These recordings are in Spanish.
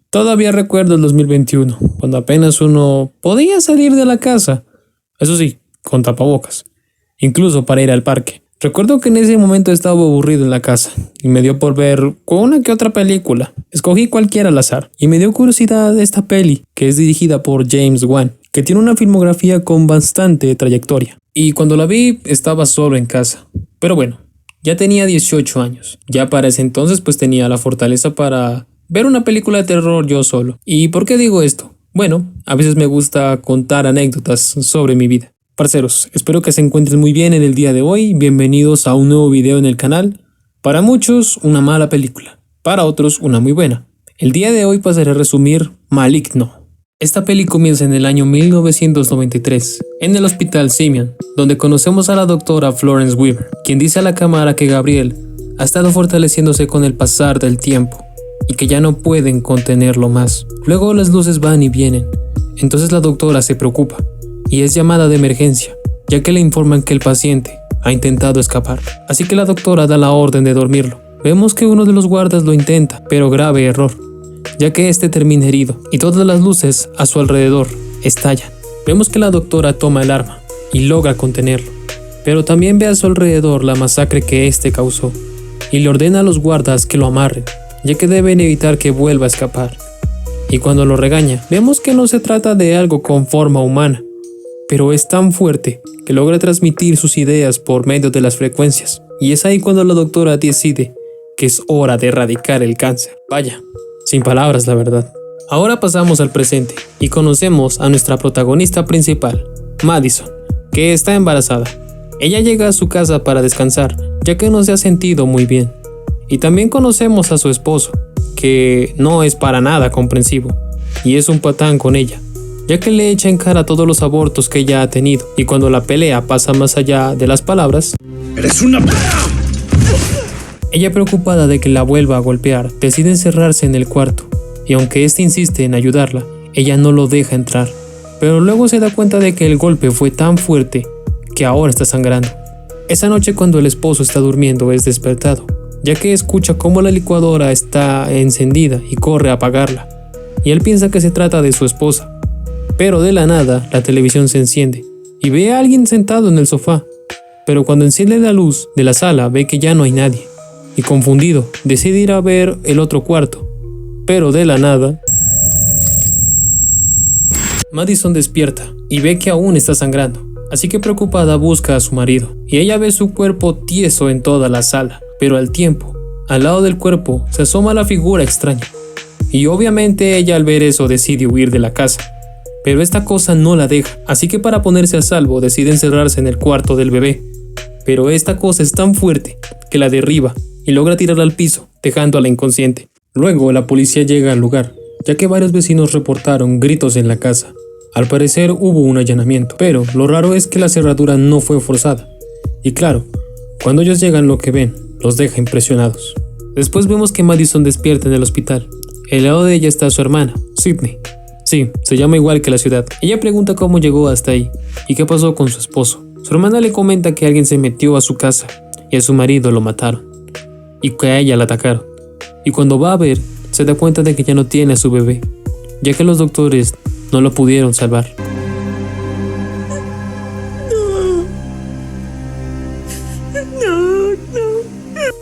Todavía recuerdo el 2021, cuando apenas uno podía salir de la casa. Eso sí, con tapabocas, incluso para ir al parque. Recuerdo que en ese momento estaba aburrido en la casa y me dio por ver una que otra película. Escogí cualquiera al azar y me dio curiosidad esta peli, que es dirigida por James Wan, que tiene una filmografía con bastante trayectoria. Y cuando la vi estaba solo en casa. Pero bueno, ya tenía 18 años. Ya para ese entonces pues tenía la fortaleza para ver una película de terror yo solo. ¿Y por qué digo esto? Bueno, a veces me gusta contar anécdotas sobre mi vida. Parceros, espero que se encuentren muy bien en el día de hoy. Bienvenidos a un nuevo video en el canal. Para muchos, una mala película. Para otros, una muy buena. El día de hoy pasaré a resumir Maligno. Esta peli comienza en el año 1993, en el Hospital Simeon, donde conocemos a la doctora Florence Weaver, quien dice a la cámara que Gabriel ha estado fortaleciéndose con el pasar del tiempo y que ya no pueden contenerlo más. Luego las luces van y vienen, entonces la doctora se preocupa y es llamada de emergencia, ya que le informan que el paciente ha intentado escapar. Así que la doctora da la orden de dormirlo. Vemos que uno de los guardas lo intenta, pero grave error, ya que este termina herido y todas las luces a su alrededor estallan. Vemos que la doctora toma el arma y logra contenerlo, pero también ve a su alrededor la masacre que este causó y le ordena a los guardas que lo amarren, ya que deben evitar que vuelva a escapar. Y cuando lo regaña, vemos que no se trata de algo con forma humana, pero es tan fuerte que logra transmitir sus ideas por medio de las frecuencias. Y es ahí cuando la doctora decide que es hora de erradicar el cáncer. Vaya, sin palabras la verdad. Ahora pasamos al presente y conocemos a nuestra protagonista principal, Madison, que está embarazada. Ella llega a su casa para descansar, ya que no se ha sentido muy bien. Y también conocemos a su esposo, que no es para nada comprensivo, y es un patán con ella, ya que le echa en cara todos los abortos que ella ha tenido, y cuando la pelea pasa más allá de las palabras, ¡eres una perra! Ella, preocupada de que la vuelva a golpear, decide encerrarse en el cuarto, y aunque este insiste en ayudarla, ella no lo deja entrar, pero luego se da cuenta de que el golpe fue tan fuerte que ahora está sangrando. Esa noche, cuando el esposo está durmiendo, es despertado, ya que escucha cómo la licuadora está encendida y corre a apagarla, y él piensa que se trata de su esposa. Pero de la nada, la televisión se enciende y ve a alguien sentado en el sofá, pero cuando enciende la luz de la sala ve que ya no hay nadie, y confundido decide ir a ver el otro cuarto, pero de la nada, Madison despierta y ve que aún está sangrando, así que preocupada busca a su marido, y ella ve su cuerpo tieso en toda la sala, pero al tiempo, al lado del cuerpo se asoma la figura extraña, y obviamente ella al ver eso decide huir de la casa. Pero esta cosa no la deja, así que para ponerse a salvo decide encerrarse en el cuarto del bebé. Pero esta cosa es tan fuerte que la derriba y logra tirarla al piso, dejándola inconsciente. Luego la policía llega al lugar, ya que varios vecinos reportaron gritos en la casa. Al parecer hubo un allanamiento, pero lo raro es que la cerradura no fue forzada. Y claro, cuando ellos llegan lo que ven los deja impresionados. Después vemos que Madison despierta en el hospital. Al lado de ella está su hermana, Sydney. Sí, se llama igual que la ciudad. Ella pregunta cómo llegó hasta ahí y qué pasó con su esposo. Su hermana le comenta que alguien se metió a su casa y a su marido lo mataron, y que a ella la atacaron. Y cuando va a ver, se da cuenta de que ya no tiene a su bebé, ya que los doctores no lo pudieron salvar.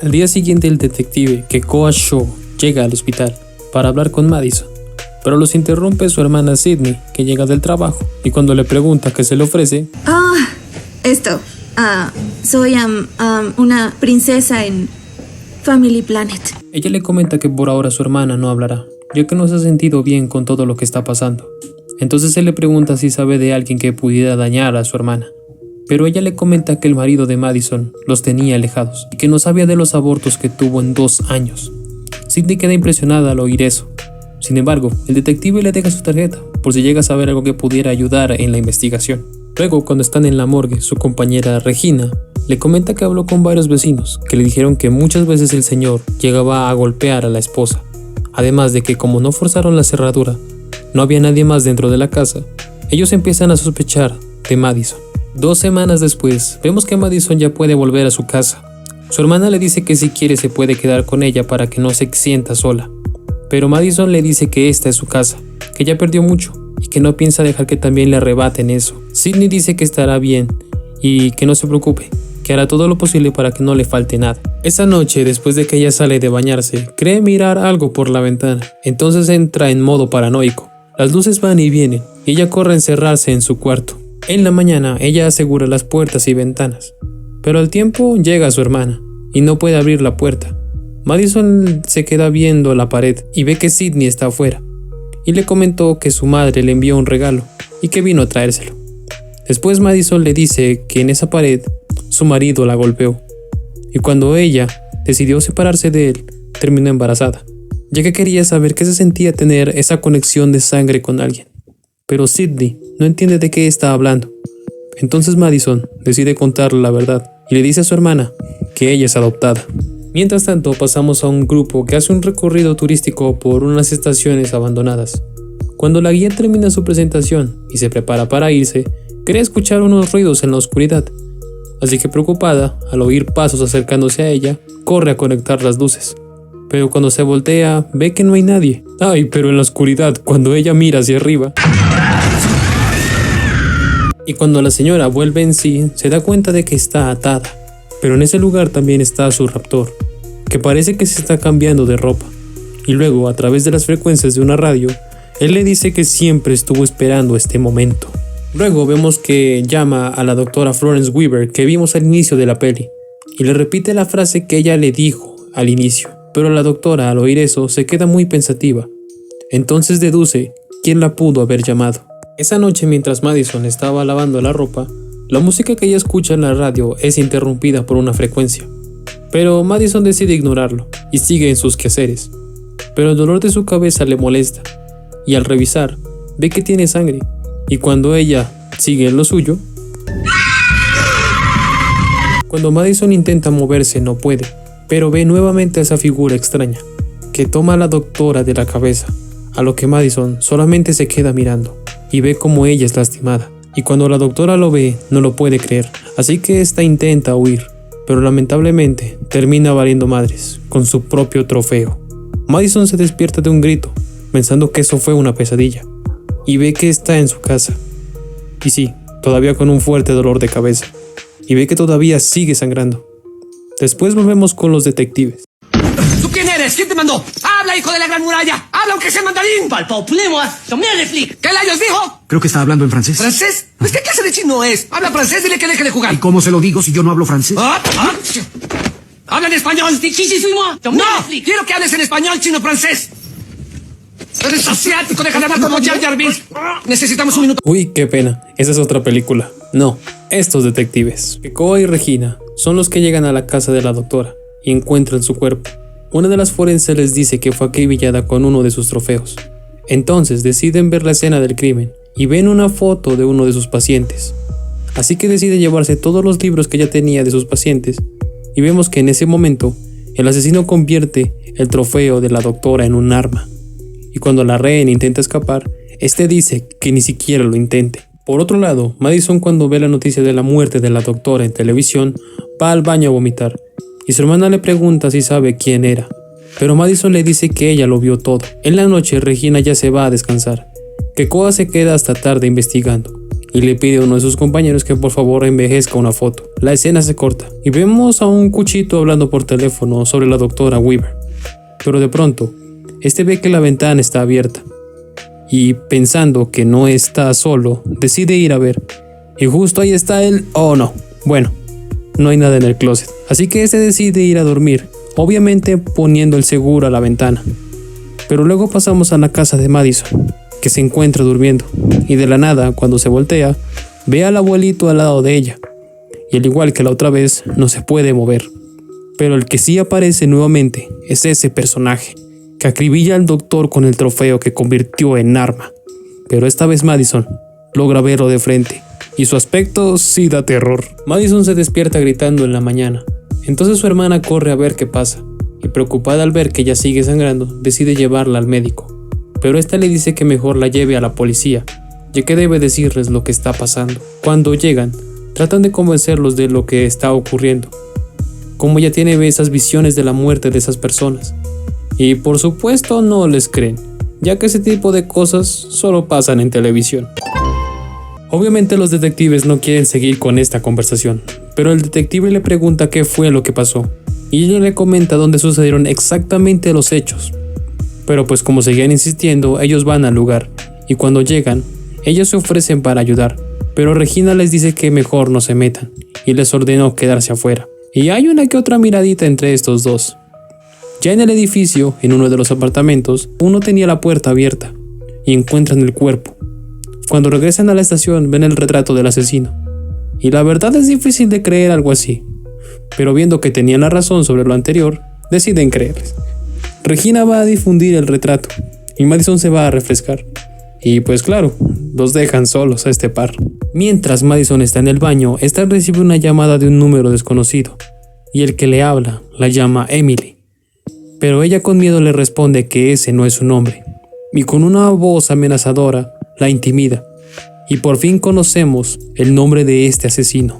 Al día siguiente, el detective Kekoa Shaw llega al hospital para hablar con Madison, pero los interrumpe su hermana Sydney, que llega del trabajo, y cuando le pregunta qué se le ofrece... Soy una princesa en Family Planet. Ella le comenta que por ahora su hermana no hablará, ya que no se ha sentido bien con todo lo que está pasando. Entonces él le pregunta si sabe de alguien que pudiera dañar a su hermana, pero ella le comenta que el marido de Madison los tenía alejados y que no sabía de los abortos que tuvo en 2 años. Sydney queda impresionada al oír eso. Sin embargo, el detective le deja su tarjeta por si llega a saber algo que pudiera ayudar en la investigación. Luego, cuando están en la morgue, su compañera Regina le comenta que habló con varios vecinos que le dijeron que muchas veces el señor llegaba a golpear a la esposa. Además de que como no forzaron la cerradura, no había nadie más dentro de la casa, ellos empiezan a sospechar de Madison. 2 semanas después, vemos que Madison ya puede volver a su casa. Su hermana le dice que si quiere se puede quedar con ella para que no se sienta sola. Pero Madison le dice que esta es su casa, que ya perdió mucho y que no piensa dejar que también le arrebaten eso. Sidney dice que estará bien y que no se preocupe, que hará todo lo posible para que no le falte nada. Esa noche, después de que ella sale de bañarse, cree mirar algo por la ventana. Entonces entra en modo paranoico. Las luces van y vienen y ella corre a encerrarse en su cuarto. En la mañana, ella asegura las puertas y ventanas, pero al tiempo llega su hermana y no puede abrir la puerta. Madison se queda viendo la pared y ve que Sidney está afuera y le comentó que su madre le envió un regalo y que vino a traérselo. Después Madison le dice que en esa pared su marido la golpeó y cuando ella decidió separarse de él, terminó embarazada, ya que quería saber qué se sentía tener esa conexión de sangre con alguien. Pero Sidney no entiende de qué está hablando. Entonces Madison decide contarle la verdad y le dice a su hermana que ella es adoptada. Mientras tanto, pasamos a un grupo que hace un recorrido turístico por unas estaciones abandonadas. Cuando la guía termina su presentación y se prepara para irse, cree escuchar unos ruidos en la oscuridad. Así que preocupada, al oír pasos acercándose a ella, corre a conectar las luces. Pero cuando se voltea, ve que no hay nadie. Ay, pero en la oscuridad, cuando ella mira hacia arriba y cuando la señora vuelve en sí, se da cuenta de que está atada. Pero en ese lugar también está su raptor, que parece que se está cambiando de ropa. Y luego, a través de las frecuencias de una radio, él le dice que siempre estuvo esperando este momento. Luego vemos que llama a la doctora Florence Weaver que vimos al inicio de la peli, y le repite la frase que ella le dijo al inicio. Pero la doctora, al oír eso, se queda muy pensativa. Entonces deduce quién la pudo haber llamado. Esa noche, mientras Madison estaba lavando la ropa, la música que ella escucha en la radio es interrumpida por una frecuencia. Pero Madison decide ignorarlo y sigue en sus quehaceres. Pero el dolor de su cabeza le molesta, y al revisar, ve que tiene sangre, y cuando ella sigue en lo suyo, cuando Madison intenta moverse no puede, pero ve nuevamente a esa figura extraña, que toma a la doctora de la cabeza, a lo que Madison solamente se queda mirando, y ve como ella es lastimada. Y cuando la doctora lo ve, no lo puede creer, así que ésta intenta huir, pero lamentablemente termina valiendo madres con su propio trofeo. Madison se despierta de un grito, pensando que eso fue una pesadilla, y ve que está en su casa. Y sí, todavía con un fuerte dolor de cabeza, y ve que todavía sigue sangrando. Después volvemos con los detectives. ¿Tú quién eres? ¿Quién te mandó? ¡Habla, hijo de la gran muralla! ¡Habla aunque sea mandarín! ¿Qué layos dijo? Creo que está hablando en francés. ¿Francés? Pues ¿qué clase de chino es? Habla francés, dile que deje de jugar. ¿Y cómo se lo digo si yo no hablo francés? ¡Habla en español! ¡No! ¡Quiero que hables en español, chino-francés! ¡Eres asiático! ¡Deja de hablar como Jar Jar Binks! Necesitamos un minuto. Uy, qué pena, esa es otra película. No, estos detectives, Kekoa y Regina, son los que llegan a la casa de la doctora y encuentran su cuerpo. Una de las forenses les dice que fue acribillada con uno de sus trofeos. Entonces deciden ver la escena del crimen y ven una foto de uno de sus pacientes. Así que decide llevarse todos los libros que ella tenía de sus pacientes y vemos que en ese momento el asesino convierte el trofeo de la doctora en un arma. Y cuando la rehén intenta escapar, este dice que ni siquiera lo intente. Por otro lado, Madison, cuando ve la noticia de la muerte de la doctora en televisión, va al baño a vomitar y su hermana le pregunta si sabe quién era, pero Madison le dice que ella lo vio todo. En la noche, Regina ya se va a descansar. Kekoa se queda hasta tarde investigando y le pide a uno de sus compañeros que por favor envejezca una foto. La escena se corta y vemos a un cuchito hablando por teléfono sobre la doctora Weaver, pero de pronto este ve que la ventana está abierta y, pensando que no está solo, decide ir a ver, y justo ahí está él. Oh no, bueno, no hay nada en el closet, así que este decide ir a dormir, obviamente poniendo el seguro a la ventana. Pero luego pasamos a la casa de Madison, que se encuentra durmiendo, y de la nada, cuando se voltea, ve al abuelito al lado de ella, y al igual que la otra vez, no se puede mover. Pero el que sí aparece nuevamente es ese personaje, que acribilla al doctor con el trofeo que convirtió en arma. Pero esta vez Madison logra verlo de frente, y su aspecto sí da terror. Madison se despierta gritando en la mañana. Entonces su hermana corre a ver qué pasa, y preocupada al ver que ella sigue sangrando, decide llevarla al médico. Pero esta le dice que mejor la lleve a la policía, ya que debe decirles lo que está pasando. Cuando llegan, tratan de convencerlos de lo que está ocurriendo, como ella tiene esas visiones de la muerte de esas personas, Y por supuesto no les creen, ya que ese tipo de cosas solo pasan en televisión. Obviamente los detectives no quieren seguir con esta conversación, pero el detective le pregunta qué fue lo que pasó, y ella le comenta dónde sucedieron exactamente los hechos. Pero pues como seguían insistiendo, ellos van al lugar, y cuando llegan, ellos se ofrecen para ayudar, pero Regina les dice que mejor no se metan, y les ordenó quedarse afuera. Y hay una que otra miradita entre estos dos. Ya en el edificio, en uno de los apartamentos, uno tenía la puerta abierta, y encuentran el cuerpo. Cuando regresan a la estación ven el retrato del asesino, y la verdad es difícil de creer algo así, pero viendo que tenían la razón sobre lo anterior, deciden creerles. Regina va a difundir el retrato, y Madison se va a refrescar, y pues claro, los dejan solos a este par. Mientras Madison está en el baño, esta recibe una llamada de un número desconocido, y el que le habla la llama Emily, pero ella con miedo le responde que ese no es su nombre, y con una voz amenazadora la intimida, y por fin conocemos el nombre de este asesino.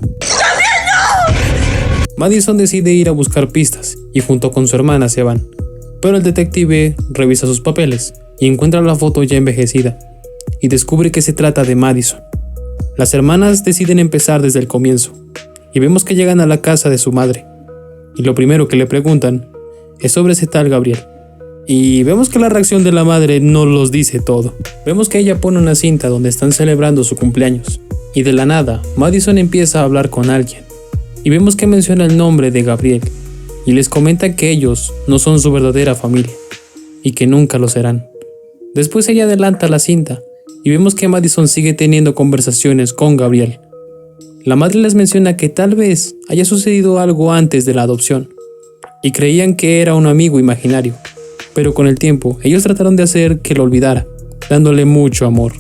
Madison decide ir a buscar pistas, y junto con su hermana se van, pero el detective revisa sus papeles, y encuentra la foto ya envejecida, y descubre que se trata de Madison. Las hermanas deciden empezar desde el comienzo, y vemos que llegan a la casa de su madre, y lo primero que le preguntan es sobre ese tal Gabriel. Y vemos que la reacción de la madre no los dice todo. Vemos que ella pone una cinta donde están celebrando su cumpleaños, y de la nada, Madison empieza a hablar con alguien, y vemos que menciona el nombre de Gabriel, y les comenta que ellos no son su verdadera familia, y que nunca lo serán. Después ella adelanta la cinta, y vemos que Madison sigue teniendo conversaciones con Gabriel. La madre les menciona que tal vez haya sucedido algo antes de la adopción, y creían que era un amigo imaginario, pero con el tiempo ellos trataron de hacer que lo olvidara, dándole mucho amor.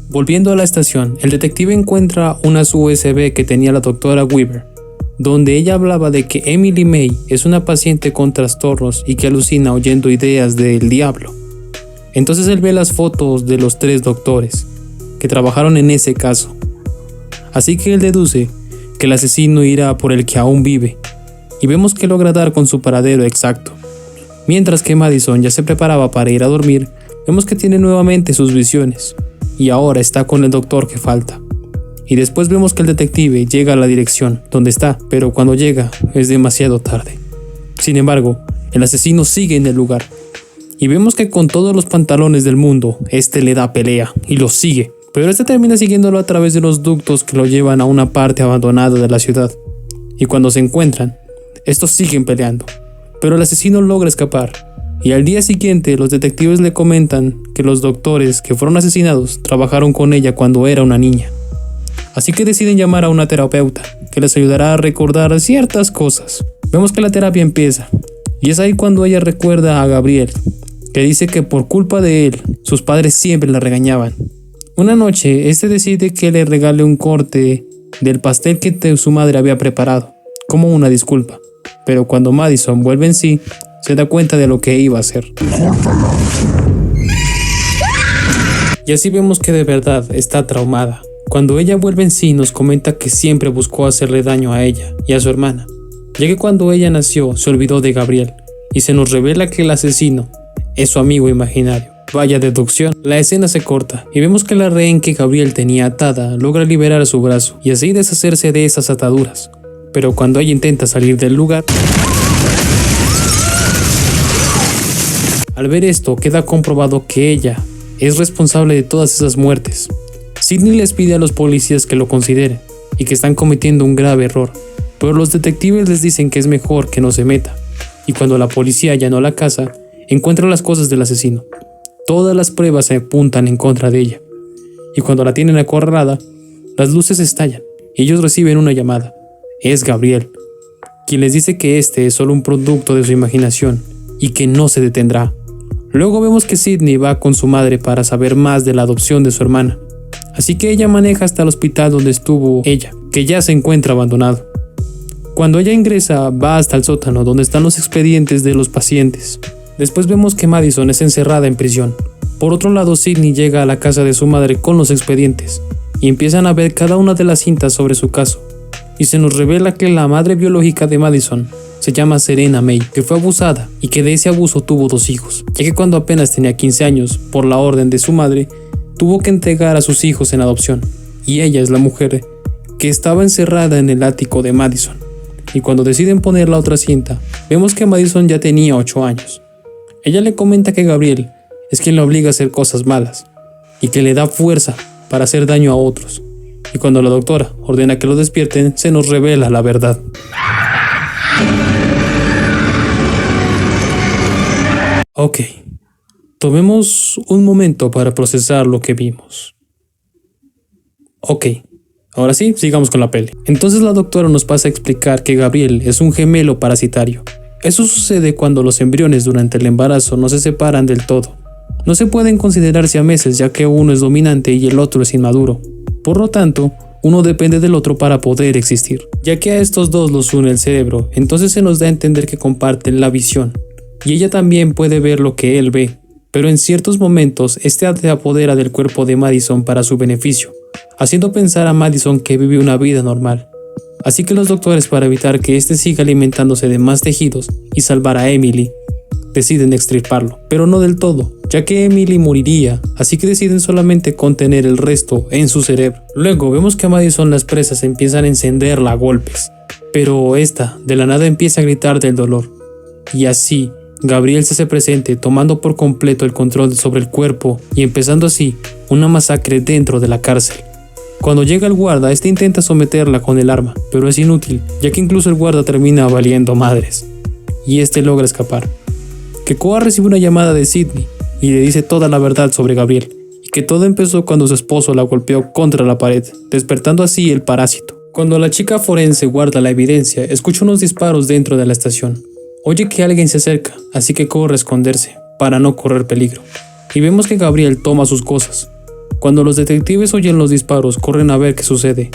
Volviendo a la estación, el detective encuentra unas USB que tenía la doctora Weaver, donde ella hablaba de que Emily May es una paciente con trastornos y que alucina oyendo ideas del diablo. Entonces él ve las fotos de los 3 doctores que trabajaron en ese caso, así que él deduce que el asesino irá por el que aún vive, y vemos que logra dar con su paradero exacto. Mientras que Madison ya se preparaba para ir a dormir, vemos que tiene nuevamente sus visiones, y ahora está con el doctor que falta. Y después vemos que el detective llega a la dirección donde está, pero cuando llega es demasiado tarde. Sin embargo, el asesino sigue en el lugar, y vemos que con todos los pantalones del mundo, este le da pelea y lo sigue, pero este termina siguiéndolo a través de los ductos que lo llevan a una parte abandonada de la ciudad. Y cuando se encuentran, estos siguen peleando, pero el asesino logra escapar, y al día siguiente los detectives le comentan que los doctores que fueron asesinados trabajaron con ella cuando era una niña. Así que deciden llamar a una terapeuta que les ayudará a recordar ciertas cosas. Vemos que la terapia empieza, y es ahí cuando ella recuerda a Gabriel, que dice que por culpa de él, sus padres siempre la regañaban. Una noche, este decide que le regale un corte del pastel que su madre había preparado, como una disculpa. Pero cuando Madison vuelve en sí, se da cuenta de lo que iba a hacer. Y así vemos que de verdad está traumada. Cuando ella vuelve en sí, nos comenta que siempre buscó hacerle daño a ella y a su hermana, ya que cuando ella nació se olvidó de Gabriel, y se nos revela que el asesino es su amigo imaginario. Vaya deducción. La escena se corta y vemos que la rehén que Gabriel tenía atada logra liberar su brazo y así deshacerse de esas ataduras. Pero cuando ella intenta salir del lugar, al ver esto queda comprobado que ella es responsable de todas esas muertes. Sidney les pide a los policías que lo consideren y que están cometiendo un grave error, pero los detectives les dicen que es mejor que no se meta, y cuando la policía allanó la casa, encuentra las cosas del asesino. Todas las pruebas se apuntan en contra de ella, y cuando la tienen acorralada, las luces estallan y ellos reciben una llamada. Es Gabriel, quien les dice que este es solo un producto de su imaginación y que no se detendrá. Luego vemos que Sidney va con su madre para saber más de la adopción de su hermana, así que ella maneja hasta el hospital donde estuvo ella, que ya se encuentra abandonado. Cuando ella ingresa, va hasta el sótano donde están los expedientes de los pacientes. Después vemos que Madison es encerrada en prisión. Por otro lado, Sidney llega a la casa de su madre con los expedientes y empiezan a ver cada una de las cintas sobre su caso, y se nos revela que la madre biológica de Madison se llama Serena May, que fue abusada y que de ese abuso tuvo 2 hijos, ya que cuando apenas tenía 15 años, por la orden de su madre, tuvo que entregar a sus hijos en adopción, y ella es la mujer que estaba encerrada en el ático de Madison. Y cuando deciden poner la otra cinta, vemos que Madison ya tenía 8 años. Ella le comenta que Gabriel es quien la obliga a hacer cosas malas, y que le da fuerza para hacer daño a otros. Y cuando la doctora ordena que lo despierten, se nos revela la verdad. Ok, tomemos un momento para procesar lo que vimos. Ok, ahora sí, sigamos con la peli. Entonces la doctora nos pasa a explicar que Gabriel es un gemelo parasitario. Eso sucede cuando los embriones durante el embarazo no se separan del todo. No se pueden considerar siameses ya que uno es dominante y el otro es inmaduro. Por lo tanto, uno depende del otro para poder existir. Ya que a estos dos los une el cerebro, entonces se nos da a entender que comparten la visión. Y ella también puede ver lo que él ve. Pero en ciertos momentos, este se apodera del cuerpo de Madison para su beneficio, haciendo pensar a Madison que vive una vida normal. Así que los doctores, para evitar que este siga alimentándose de más tejidos y salvar a Emily, deciden extirparlo, pero no del todo, ya que Emily moriría, así que deciden solamente contener el resto en su cerebro. Luego vemos que a Madison las presas empiezan a encenderla a golpes, pero esta de la nada empieza a gritar del dolor, y así Gabriel se hace presente tomando por completo el control sobre el cuerpo y empezando así una masacre dentro de la cárcel. Cuando llega el guarda, este intenta someterla con el arma, pero es inútil, ya que incluso el guarda termina valiendo madres, y este logra escapar. Kekoa recibe una llamada de Sidney y le dice toda la verdad sobre Gabriel, y que todo empezó cuando su esposo la golpeó contra la pared, despertando así el parásito. Cuando la chica forense guarda la evidencia, escucha unos disparos dentro de la estación. Oye que alguien se acerca, así que corre a esconderse, para no correr peligro. Y vemos que Gabriel toma sus cosas. Cuando los detectives oyen los disparos, corren a ver qué sucede.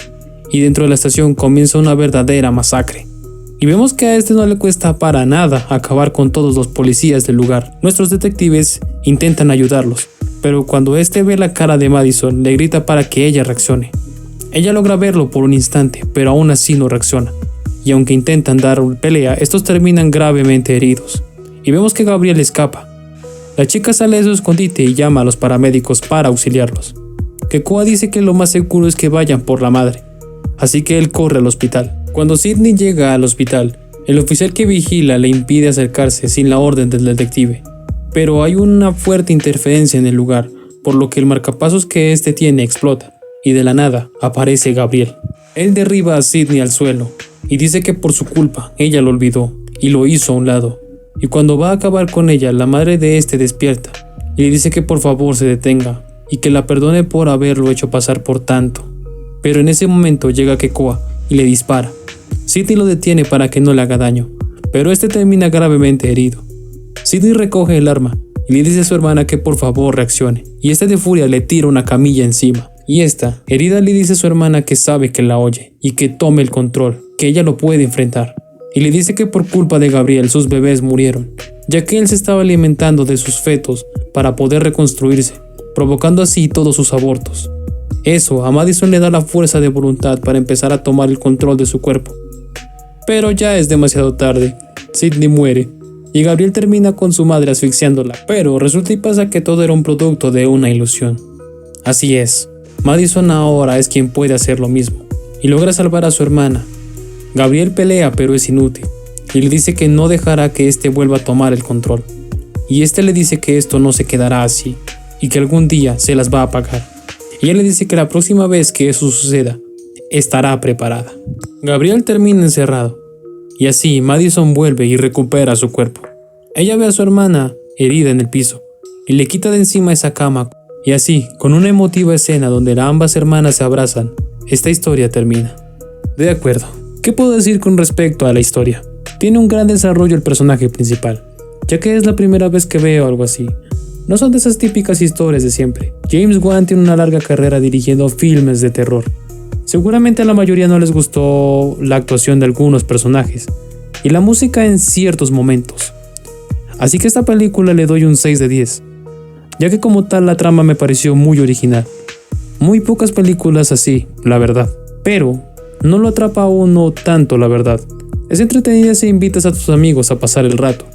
Y dentro de la estación comienza una verdadera masacre. Y vemos que a este no le cuesta para nada acabar con todos los policías del lugar. Nuestros detectives intentan ayudarlos, pero cuando este ve la cara de Madison, le grita para que ella reaccione. Ella logra verlo por un instante, pero aún así no reacciona. Y aunque intentan dar una pelea, estos terminan gravemente heridos. Y vemos que Gabriel escapa. La chica sale de su escondite y llama a los paramédicos para auxiliarlos. Kekoa dice que lo más seguro es que vayan por la madre, así que él corre al hospital. Cuando Sidney llega al hospital, el oficial que vigila le impide acercarse sin la orden del detective. Pero hay una fuerte interferencia en el lugar, por lo que el marcapasos que este tiene explota, y de la nada aparece Gabriel. Él derriba a Sidney al suelo, y dice que por su culpa ella lo olvidó, y lo hizo a un lado. Y cuando va a acabar con ella, la madre de este despierta, y le dice que por favor se detenga, y que la perdone por haberlo hecho pasar por tanto. Pero en ese momento llega Kekoa y le dispara. Sidney lo detiene para que no le haga daño, pero este termina gravemente herido. Sidney recoge el arma y le dice a su hermana que por favor reaccione, y esta de furia le tira una camilla encima. Y esta, herida, le dice a su hermana que sabe que la oye y que tome el control, que ella lo puede enfrentar. Y le dice que por culpa de Gabriel sus bebés murieron, ya que él se estaba alimentando de sus fetos para poder reconstruirse, provocando así todos sus abortos. Eso a Madison le da la fuerza de voluntad para empezar a tomar el control de su cuerpo. Pero ya es demasiado tarde, Sidney muere, y Gabriel termina con su madre asfixiándola, pero resulta y pasa que todo era un producto de una ilusión. Así es, Madison ahora es quien puede hacer lo mismo, y logra salvar a su hermana. Gabriel pelea pero es inútil, y le dice que no dejará que este vuelva a tomar el control. Y este le dice que esto no se quedará así, y que algún día se las va a pagar. Y ella le dice que la próxima vez que eso suceda, estará preparada. Gabriel termina encerrado, y así Madison vuelve y recupera su cuerpo. Ella ve a su hermana herida en el piso, y le quita de encima esa cama, y así, con una emotiva escena donde ambas hermanas se abrazan, esta historia termina. De acuerdo, ¿qué puedo decir con respecto a la historia? Tiene un gran desarrollo el personaje principal, ya que es la primera vez que veo algo así. No son de esas típicas historias de siempre. James Wan tiene una larga carrera dirigiendo filmes de terror. Seguramente a la mayoría no les gustó la actuación de algunos personajes y la música en ciertos momentos. Así que a esta película le doy un 6 de 10, ya que como tal la trama me pareció muy original. Muy pocas películas así, la verdad, pero no lo atrapa a uno tanto, la verdad. Es entretenida si invitas a tus amigos a pasar el rato,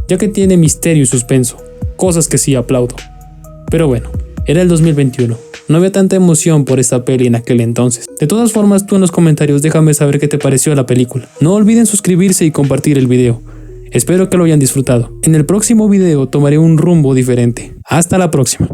ya que tiene misterio y suspenso, cosas que sí aplaudo. Pero bueno, era el 2021, no había tanta emoción por esta peli en aquel entonces. De todas formas, tú en los comentarios déjame saber qué te pareció la película. No olviden suscribirse y compartir el video. Espero que lo hayan disfrutado. En el próximo video tomaré un rumbo diferente. Hasta la próxima.